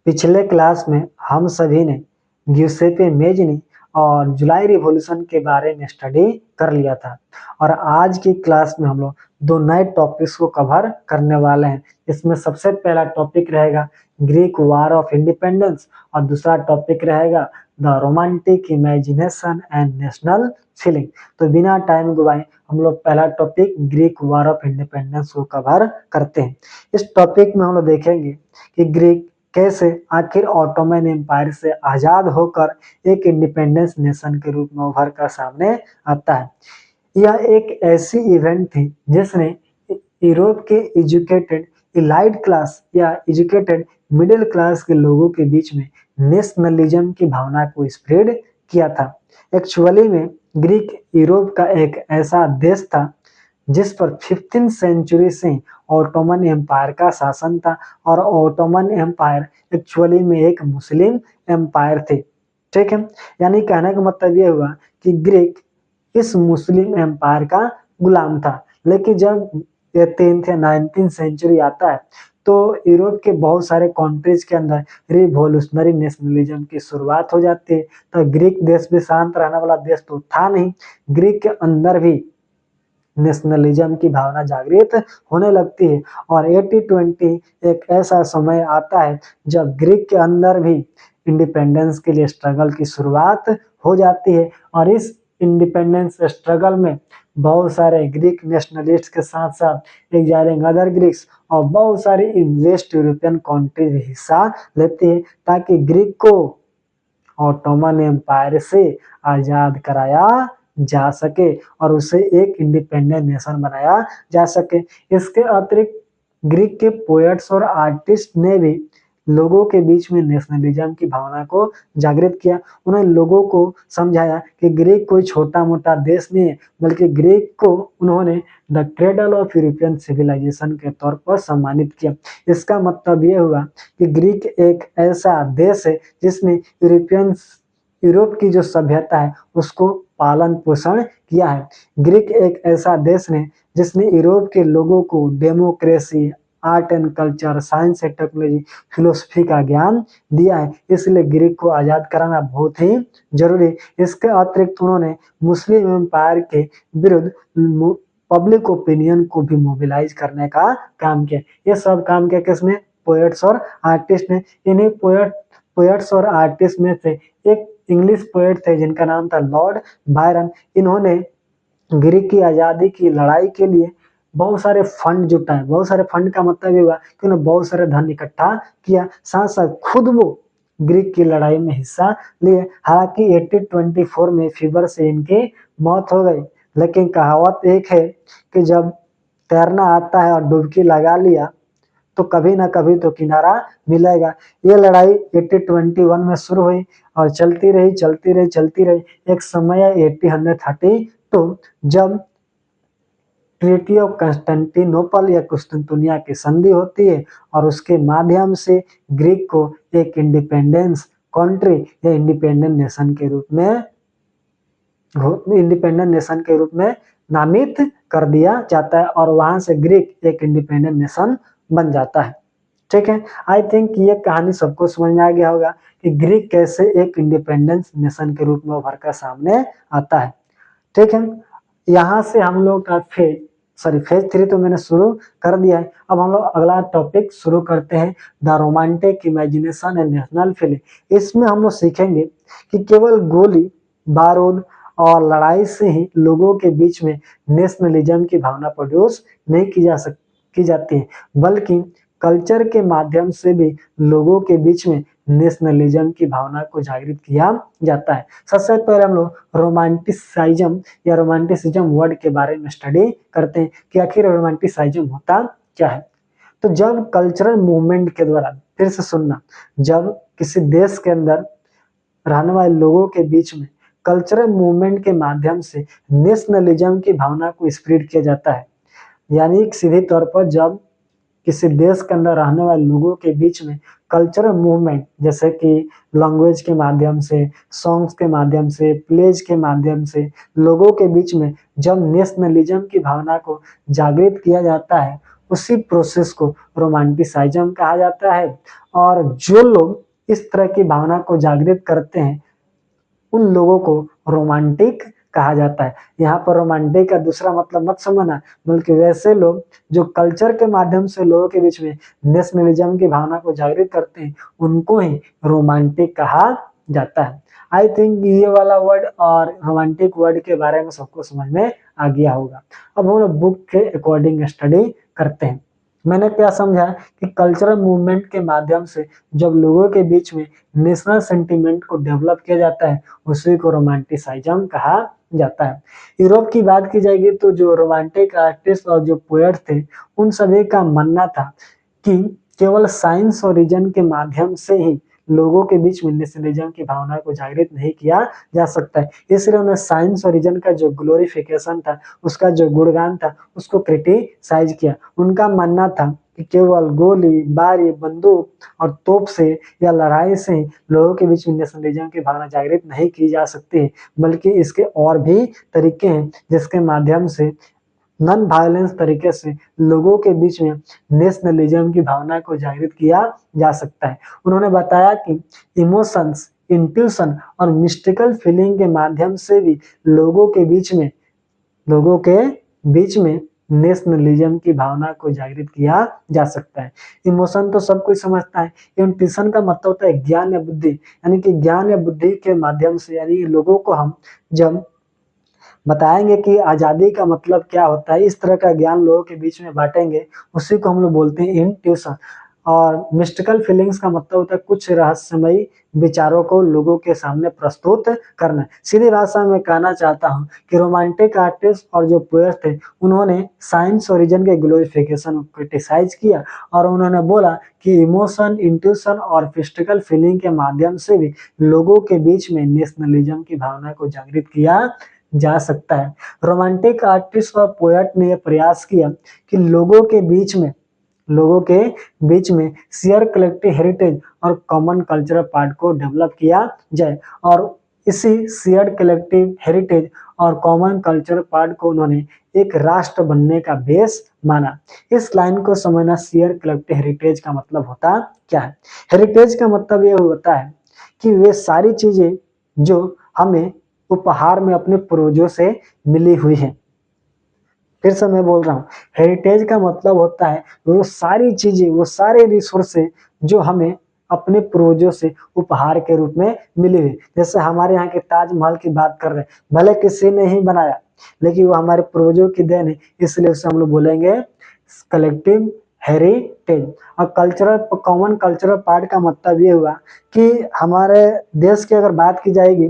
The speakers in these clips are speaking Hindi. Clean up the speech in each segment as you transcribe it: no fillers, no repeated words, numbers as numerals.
पिछले क्लास में हम सभी ने ग्युसेपे मेज़नी और जुलाई रिवॉल्यूशन के बारे में स्टडी कर लिया था और आज की क्लास में हम लोग दो नए टॉपिक्स को कवर करने वाले हैं। इसमें सबसे पहला टॉपिक रहेगा ग्रीक वार ऑफ इंडिपेंडेंस और दूसरा टॉपिक रहेगा the romantic imagination and national feeling. तो बिना टाइम गवाए हम लोग पहला topic Greek war of independence को कवर करते हैं। इस टॉपिक में हम लोग देखेंगे कि ग्रीक कैसे आखिर ऑटोमन एम्पायर से आजाद होकर एक इंडिपेंडेंस नेशन के रूप में उभर कर सामने आता है। यह एक ऐसी इवेंट थी जिसने यूरोप के एजुकेटेड इलाइट क्लास या एजुकेटेड मिडिल क्लास के लोगों के बीच में नेशनलिज्म की भावना को स्प्रेड किया था। एक्चुअली में ग्रीक यूरोप का एक ऐसा देश था जिस पर 15th सेंचुरी से ऑटोमन एम्पायर का शासन था और ऑटोमन एम्पायर एक्चुअली में एक मुस्लिम एम्पायर थे। ठीक है, यानी कहने का मतलब ये हुआ कि ग्रीक इस मुस्लिम एम्पायर का गुलाम था। लेकिन जब 10th या 19th सेंचुरी आता है तो यूरोप के बहुत सारे कंट्रीज के अंदर रिवॉल्यूशनरी नेशनलिज्म की शुरुआत हो जाती है। तो ग्रीक देश भी शांत रहने वाला देश तो था नहीं, ग्रीक के अंदर भी नेशनलिज्म की भावना जागृत होने लगती है और 80-20 एक ऐसा समय आता है जब ग्रीक के अंदर भी इंडिपेंडेंस के लिए स्ट्रगल की शुरुआत हो जाती है और इस इंडिपेंडेंस स्ट्रगल में बहुत सारे ग्रीक नेशनलिस्ट के साथ साथ एग्जाइलिंग अदर ग्रीक्स और बहुत सारी वेस्ट यूरोपियन कंट्रीज भी हिस्सा लेती है ताकि ग्रीक को ऑटोमन एम्पायर से आजाद कराया जा सके और उसे एक इंडिपेंडेंट नेशन बनाया जा सके। इसके अतिरिक्त ग्रीक के पोएट्स और आर्टिस्ट ने भी लोगों के बीच में नेशनलिज्म की भावना को जागृत किया। उन्होंने लोगों को समझाया कि ग्रीक कोई छोटा मोटा देश नहीं है, बल्कि ग्रीक को उन्होंने the cradle of European civilisation के तौर पर सम्मानित किया। इसका मतलब ये हुआ कि ग्रीक एक ऐसा देश है जिसने यूरोप की जो सभ्यता है उसको पालन पोषण किया है। ग्रीक एक ऐसा देश है जिसने यूरोप के लोगों को democracy, art and culture, science and technology, philosophy का ज्ञान दिया है। इसलिए ग्रीक को आजाद कराना बहुत ही जरूरी। इसके अतिरिक्त उन्होंने मुस्लिम एम्पायर के विरुद्ध पब्लिक ओपिनियन को भी मोबिलाइज करने का काम किया। ये सब काम किया किसने? पोएट्स और आर्टिस्ट ने। इन्हीं पोएट्स और आर्टिस्ट में से एक इंग्लिश पोएट थे जिनका नाम था लॉर्ड बायरन। इन्होंने ग्रीक की आजादी की लड़ाई के लिए बहुत सारे फंड जुटाए। बहुत सारे फंड का मतलब ये हुआ कि उन्होंने बहुत सारे धन इकट्ठा किया, साथ साथ खुद वो ग्रीक की लड़ाई में हिस्सा लिए। हालांकि 1824 में फीवर से इनकी मौत हो गई, लेकिन कहावत एक है कि जब तैरना आता है और डुबकी लगा लिया तो कभी ना कभी तो किनारा मिलेगा। ये लड़ाई 1821 में शुरू हुई और चलती रही। एक समय 1832 जब ट्रीटी ऑफ कंस्टेंटिनोपल या कुस्तुनतुनिया की संधि होती है और उसके माध्यम से ग्रीक को एक इंडिपेंडेंस कंट्री या इंडिपेंडेंट नेशन के रूप में नामित कर दिया जाता है और वहां से ग्रीक एक इंडिपेंडेंट नेशन बन जाता है। ठीक है, आई थिंक ये कहानी सबको समझ में आ गया होगा कि ग्रीक कैसे एक इंडिपेंडेंस नेशन के रूप में उभर कर सामने आता है। ठीक है, यहाँ से हम लोग का फेज 3 तो मैंने शुरू कर दिया है। अब हम लोग अगला टॉपिक शुरू करते हैं, the romantic imagination and national feeling. इसमें हम लोग सीखेंगे कि केवल गोली बारूद और लड़ाई से ही लोगों के बीच में नेशनलिज्म की भावना प्रोड्यूस नहीं की जाती है, बल्कि कल्चर के माध्यम से भी लोगों के बीच में नेशनलिज्म की भावना को जागृत किया जाता है। सबसे पहले हम लोग रोमांटिसिज्म या रोमांटिसिज्म वर्ड के बारे में स्टडी करते हैं कि आखिर रोमांटिसिज्म होता क्या है। तो जब कल्चरल मूवमेंट के द्वारा, फिर से सुनना, जब किसी देश के अंदर रहने वाले लोगों के बीच में कल्चरल मूवमेंट के माध्यम से नेशनलिज्म की भावना को स्प्रेड किया जाता है, यानी सीधे तौर पर जब किसी देश के अंदर रहने वाले लोगों के बीच में कल्चरल मूवमेंट जैसे कि लैंग्वेज के माध्यम से, सॉन्ग्स के माध्यम से, प्लेज के माध्यम से लोगों के बीच में जब नेशनलिज्म की भावना को जागृत किया जाता है, उसी प्रोसेस को रोमांटिसाइज्म कहा जाता है। और जो लोग इस तरह की भावना को जागृत करते हैं उन लोगों को रोमांटिक कहा जाता है। यहाँ पर रोमांटिक का दूसरा मतलब मत समझना, बल्कि वैसे लोग जो कल्चर के माध्यम से लोगों के बीच में नेशनलिज्म की भावना को जागृत करते हैं उनको ही रोमांटिक कहा जाता है। आई थिंक ये वाला वर्ड और रोमांटिक वर्ड के बारे में सबको समझ में आ गया होगा। अब हम लोग बुक के अकॉर्डिंग स्टडी करते हैं। मैंने क्या समझा कि कल्चरल मूवमेंट के माध्यम से जब लोगों के बीच में नेशनल सेंटिमेंट को डेवलप किया जाता है उसी को रोमांटिसाइज्म कहा जाता है। यूरोप की बात की जाएगी तो जो रोमांटिक आर्टिस्ट और जो पोएट थे उन सभी का मानना था कि केवल साइंस और रीजन के माध्यम से ही लोगों के बीच में नेशनलिज्म की भावना को जागृत नहीं किया जा सकता है। इसलिए उन्हें साइंस और रीजन का जो ग्लोरिफिकेशन था, उसका जो गुणगान था, उसको क्रिटिसाइज किया। उनका मानना था कि केवल गोली, बारी, बंदूक और तोप से या लड़ाई से लोगों के बीच में नेशनलिज्म की भावना जागृत नहीं की जा सकती है, बल्कि इसके और भी तरीके हैं जिसके माध्यम से नॉन वायलेंस तरीके से लोगों के बीच में नेशनलिज्म की भावना को जागृत किया जा सकता है। उन्होंने बताया कि इमोशंस, इंट्यूशन और मिस्टिकल फीलिंग के माध्यम से भी लोगों के बीच में नेशनलिज्म की भावना को जागृत किया जा सकता है। इमोशन तो सब कोई समझता है। इंट्यूशन का मतलब होता है ज्ञान या बुद्धि, यानी कि ज्ञान या बुद्धि के माध्यम से, यानी लोगों को हम जब बताएंगे कि आज़ादी का मतलब क्या होता है, इस तरह का ज्ञान लोगों के बीच में बांटेंगे, उसी को हम लोग बोलते हैं इंट्यूशन। और मिस्टिकल फीलिंग्स का मतलब होता है कुछ रहस्यमयी विचारों को लोगों के सामने प्रस्तुत करना। सीधी भाषा में कहना चाहता हूँ कि रोमांटिक आर्टिस्ट और जो पोएट थे उन्होंने साइंस और रीजन के ग्लोरिफिकेशन को क्रिटिसाइज किया और उन्होंने बोला कि इमोशन, इंट्यूशन और मिस्टिकल फीलिंग के माध्यम से भी लोगों के बीच में नेशनलिज्म की भावना को जागृत किया जा सकता है। रोमांटिक आर्टिस्ट और पोएट ने यह प्रयास किया कि लोगों के बीच में शेयर कलेक्टिव हेरिटेज और कॉमन कल्चरल पार्ट को डेवलप किया जाए और इसी शेयर्ड कलेक्टिव हेरिटेज और कॉमन कल्चरल पार्ट को उन्होंने एक राष्ट्र बनने का बेस माना। इस लाइन को समझना, शेयर कलेक्टिव हेरिटेज का मतलब होता क्या है। हेरिटेज का मतलब यह होता है कि वे सारी चीजें जो हमें उपहार में अपने पूर्वजों से मिली हुई है। फिर से मैं बोल रहा हूँ, हेरिटेज का मतलब होता है वो सारी चीजें, वो सारे रिसोर्सेज जो हमें अपने पूर्वजों से उपहार के रूप में मिली हुई। जैसे हमारे यहाँ के ताजमहल की बात कर रहे हैं, भले किसी ने ही बनाया लेकिन वो हमारे पूर्वजों की देन है, इसलिए उसे हम लोग बोलेंगे कलेक्टिव हेरिटेज। और कल्चरल, कॉमन कल्चरल पार्ट का मतलब ये हुआ कि हमारे देश की अगर बात की जाएगी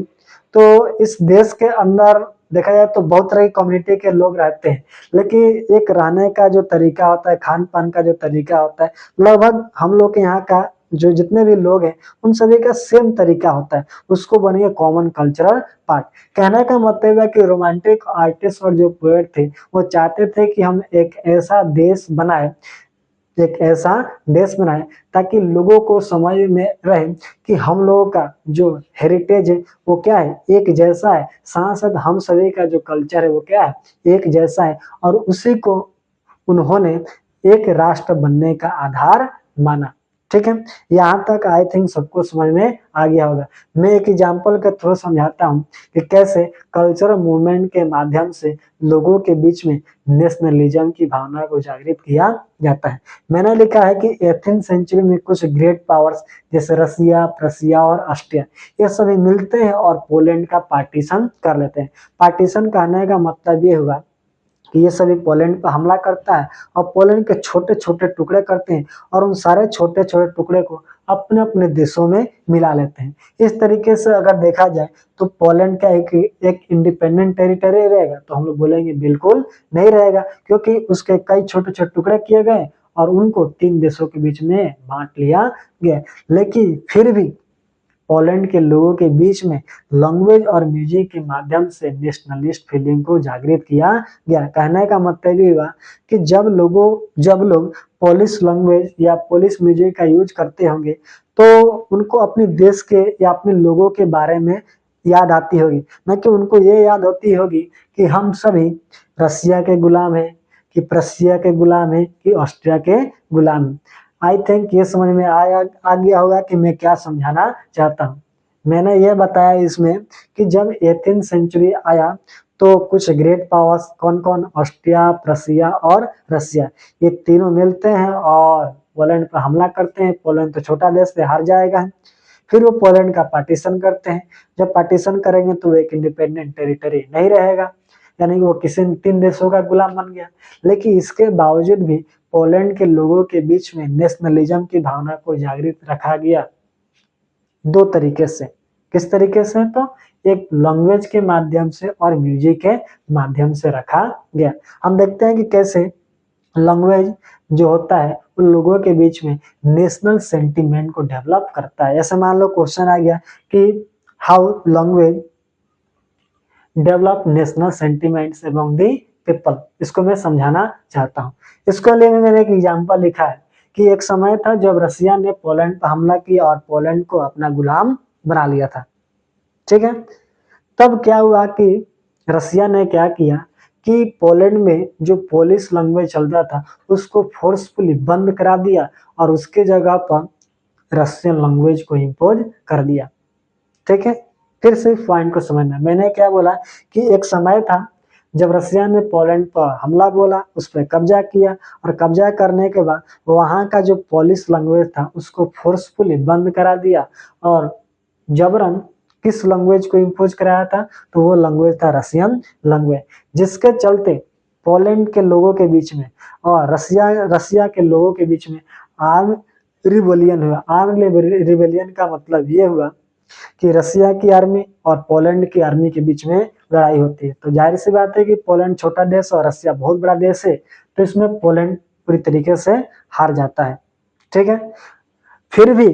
तो इस देश के अंदर देखा जाए तो बहुत तरह की कम्युनिटी के लोग रहते हैं, लेकिन एक रहने का जो तरीका होता है, खान पान का जो तरीका होता है, लगभग हम लोग के यहाँ का जो जितने भी लोग हैं उन सभी का सेम तरीका होता है, उसको बनेगा कॉमन कल्चरल पार्ट। कहने का मतलब है कि रोमांटिक आर्टिस्ट और जो पोएट थे वो चाहते थे कि हम एक ऐसा देश बनाए ताकि लोगों को समझ में रहे कि हम लोगों का जो हेरिटेज है वो क्या है, एक जैसा है। साथ साथ हम सभी का जो कल्चर है वो क्या है, एक जैसा है। और उसी को उन्होंने एक राष्ट्र बनने का आधार माना। ठीक है, यहाँ तक आई थिंक सबको समझ में आ गया होगा। मैं एक एग्जाम्पल के थ्रू समझाता हूँ कि कैसे कल्चरल मूवमेंट के माध्यम से लोगों के बीच में नेशनलिज्म की भावना को जागृत किया जाता है। मैंने लिखा है कि 18th सेंचुरी में कुछ ग्रेट पावर्स जैसे रसिया, प्रसिया और ऑस्ट्रिया ये सभी मिलते हैं और पोलैंड का पार्टीशन कर लेते हैं। पार्टीशन कहने का मतलब ये हुआ कि ये सभी पोलैंड पर हमला करता है और पोलैंड के छोटे छोटे टुकड़े करते हैं और उन सारे छोटे छोटे टुकड़े को अपने अपने देशों में मिला लेते हैं। इस तरीके से अगर देखा जाए तो पोलैंड का एक इंडिपेंडेंट टेरिटरी रहेगा, तो हम लोग बोलेंगे बिल्कुल नहीं रहेगा, क्योंकि उसके कई छोटे छोटे टुकड़े किए गए और उनको 3 देशों के बीच में बांट लिया गया। लेकिन फिर भी पोलैंड के लोगों के बीच में लैंग्वेज और म्यूजिक के माध्यम से नेशनलिस्ट फीलिंग को जागृत किया गया। कहने का मतलब ये हुआ कि जब लोग पोलिश लैंग्वेज या पोलिश म्यूजिक का यूज करते होंगे तो उनको अपने देश के या अपने लोगों के बारे में याद आती होगी, न कि उनको ये याद होती होगी कि हम सभी रसिया के गुलाम हैं, कि प्रशिया के गुलाम है कि ऑस्ट्रिया के गुलाम है। आई थिंक ये समझ में आ गया होगा कि मैं क्या समझाना चाहता हूँ। मैंने ये बताया इसमें कि जब 18th सेंचुरी आया तो कुछ ग्रेट पावर्स कौन कौन, ऑस्ट्रिया, प्रशिया और रसिया, ये तीनों मिलते हैं और पोलैंड पर हमला करते हैं। पोलैंड तो छोटा देश है, हार जाएगा। फिर वो पोलैंड का पार्टीशन करते हैं। जब पार्टीशन करेंगे तो वो एक इंडिपेंडेंट टेरिटरी नहीं रहेगा, यानी कि वो किसी तीन देशों का गुलाम बन गया। लेकिन इसके बावजूद भी पोलैंड के लोगों के बीच में नेशनलिज्म की भावना को जागृत रखा गया दो तरीके से। किस तरीके से? तो एक लैंग्वेज के माध्यम से और म्यूजिक के माध्यम से रखा गया। हम देखते हैं कि कैसे लैंग्वेज जो होता है उन लोगों के बीच में नेशनल सेंटीमेंट को डेवलप करता है। ऐसे मान लो क्वेश्चन आ गया कि how language develop national sentiments among the people, इसको मैं समझाना चाहता हूँ। इसके लिए मैंने एक एग्जांपल लिखा है कि एक समय था जब रसिया ने पोलैंड पर हमला किया और पोलैंड को अपना गुलाम बना लिया था। ठीक है, तब क्या हुआ कि रसिया ने क्या किया कि पोलैंड में जो पोलिश लैंग्वेज चलता था उसको फोर्सफुली बंद करा दिया और उसके जगह पर रशियन लैंग्वेज को इम्पोज कर दिया। ठीक है, फिर से पॉइंट को समझना। मैंने क्या बोला कि एक समय था जब रसिया ने पोलैंड पर हमला बोला, उस पर कब्जा किया और कब्जा करने के बाद वहां का जो पोलिश लैंग्वेज था उसको फोर्सफुली बंद करा दिया और जबरन किस लैंग्वेज को इम्पोज कराया था? तो वो लैंग्वेज था रसियन लैंग्वेज, जिसके चलते पोलैंड के लोगों के बीच में और रसिया के लोगों के बीच में आर्म रिबेलियन हुआ। आर्म रिबेलियन का मतलब ये हुआ कि रसिया की आर्मी और पोलैंड की आर्मी के बीच में लड़ाई होती है। तो जाहिर सी बात है कि पोलैंड छोटा देश और रसिया बहुत बड़ा देश है, तो इसमें पोलैंड पूरी तरीके से हार जाता है। ठीक है, फिर भी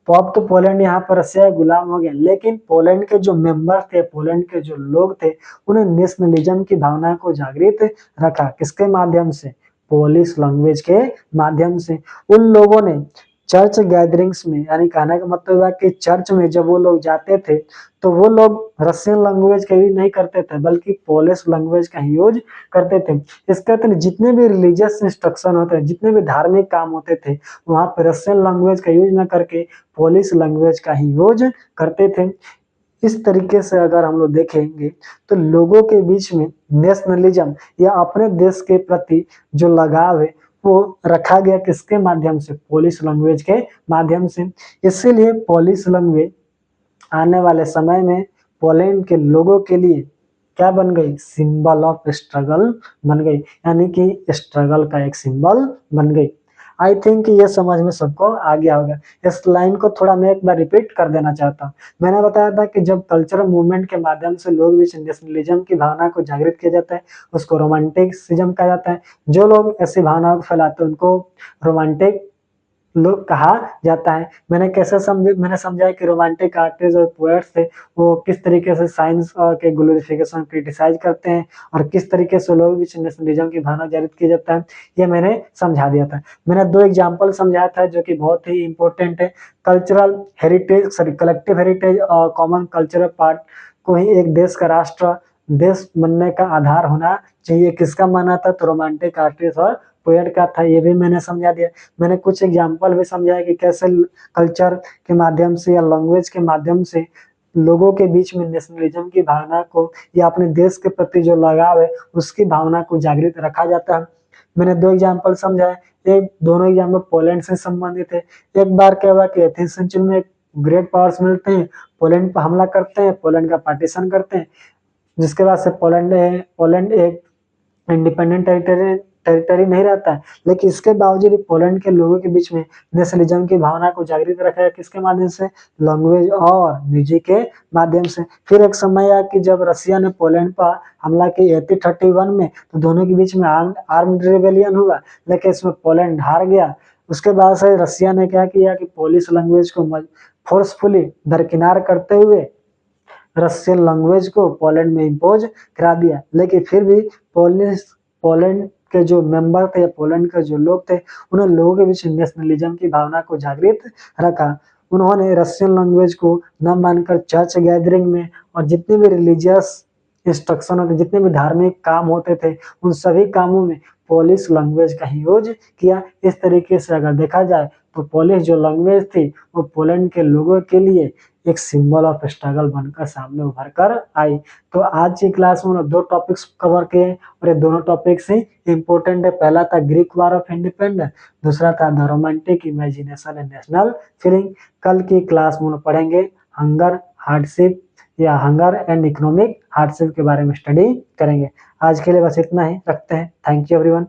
अब तो पोलैंड यहाँ पर रसिया का गुलाम हो गया, लेकिन पोलैंड के जो मेंबर थे, पोलैंड के जो लोग थे, उन्हें नेशनलिज्म की भावना को जागृत रखा। किसके माध्यम से? पोलिश लैंग्वेज के माध्यम से। उन लोगों ने चर्च गैदरिंग्स में, यानी कहने का मतलब हुआ कि चर्च में जब वो लोग जाते थे तो वो लोग रशियन लैंग्वेज का यूज नहीं करते थे बल्कि पोलिश लैंग्वेज का यूज करते थे। इसके तहत जितने भी रिलीजियस इंस्ट्रक्शन होते हैं, जितने भी धार्मिक काम होते थे, वहां पर रशियन लैंग्वेज का यूज न करके पोलिश लैंग्वेज का ही यूज करते थे। इस तरीके से अगर हम लोग देखेंगे तो लोगों के बीच में नेशनलिज्म या अपने देश के प्रति जो लगाव है वो रखा गया। किसके माध्यम से? पोलिश लैंग्वेज के माध्यम से। इसीलिए पोलिश लैंग्वेज आने वाले समय में पोलैंड के लोगों के लिए क्या बन गई? सिंबल ऑफ स्ट्रगल बन गई, यानी कि स्ट्रगल का एक सिंबल बन गई। आई थिंक ये समझ में सबको आ गया होगा। इस लाइन को थोड़ा मैं एक बार रिपीट कर देना चाहता हूँ। मैंने बताया था कि जब कल्चरल मूवमेंट के माध्यम से लोग बीच नेशनलिज्म की भावना को जागृत किया जाता है उसको रोमांटिसिज्म कहा जाता है। जो लोग ऐसी भावना को फैलाते हैं उनको रोमांटिक लोग कहा जाता है। मैंने समझा कि रोमांटिक आर्टिस्ट और पोएट्स थे वो किस तरीके से साइंस के ग्लोरिफिकेशन क्रिटिसाइज करते हैं और किस तरीके से लोग बीच नेशनलिज्म की भावना जागृत किया जाता है, ये मैंने समझा दिया था। मैंने दो एग्जाम्पल समझाया था जो कि बहुत ही इंपॉर्टेंट है। Cultural heritage, sorry collective heritage और कॉमन कल्चरल पार्ट को ही एक देश का राष्ट्र देश बनने का आधार होना चाहिए। किसका माना था? तो रोमांटिक आर्टिस्ट और पोएट का था, ये भी मैंने समझा दिया। मैंने कुछ एग्जाम्पल भी समझाया कि कैसे कल्चर के माध्यम से या लैंग्वेज के माध्यम से लोगों के बीच में नेशनलिज्म की भावना को या अपने देश के प्रति जो लगाव है उसकी भावना को जागृत रखा जाता है। मैंने दो एग्जाम्पल समझाए, एक दोनों एग्जाम्पल पोलैंड से संबंधित है। एक बार क्या हुआ कि 18th सेंचुरी में ग्रेट पावर्स मिलते हैं, पोलैंड पर हमला करते हैं, पोलैंड का पार्टीशन करते हैं, जिसके बाद से पोलैंड एक इंडिपेंडेंट टेरिटरी नहीं रहता है। लेकिन इसके बावजूद पोलैंड के लोगों के बीच में नेशनलिज्म की भावना को जागृत रखा है। किसके माध्यम से? लैंग्वेज और म्यूजिक के माध्यम से। फिर एक समय आया कि जब रसिया ने पोलैंड पर हमला किया 1831 में, तो दोनों के बीच में आर्म्ड रिबेलियन हुआ, लेकिन इसमें पोलैंड हार गया। उसके बाद से रसिया ने क्या किया कि पोलिश लैंग्वेज को फोर्सफुली दरकिनार करते हुए रशियन लैंग्वेज को पोलैंड में इम्पोज करा दिया। लेकिन फिर भी पोलैंड के जो मेंबर थे, पोलैंड के जो लोग थे, उन्हें लोगों के बीच नेशनलिज्म की भावना को जागृत रखा। उन्होंने रशियन लैंग्वेज को न मानकर चर्च गैदरिंग में और जितने भी रिलीजियस इंस्ट्रक्शन होते, जितने भी धार्मिक काम होते थे, उन सभी कामों में पोलिश लैंग्वेज का ही यूज किया। इस तरीके से अगर देखा जाए तो पोलिश जो लैंग्वेज थी वो पोलैंड के लोगों के लिए एक सिंबल ऑफ स्ट्रगल बनकर सामने उभर कर आई। तो आज की क्लास में दो टॉपिक्स कवर किए और ये दोनों टॉपिक्स ही इंपॉर्टेंट है। पहला था ग्रीक वार ऑफ इंडिपेंडेंस, दूसरा था the romantic imagination and national feeling. कल की क्लास में पढ़ेंगे हंगर हार्डशिप या हंगर एंड इकोनॉमिक हार्डशिप के बारे में स्टडी करेंगे। आज के लिए बस इतना ही रखते हैं। Thank you everyone.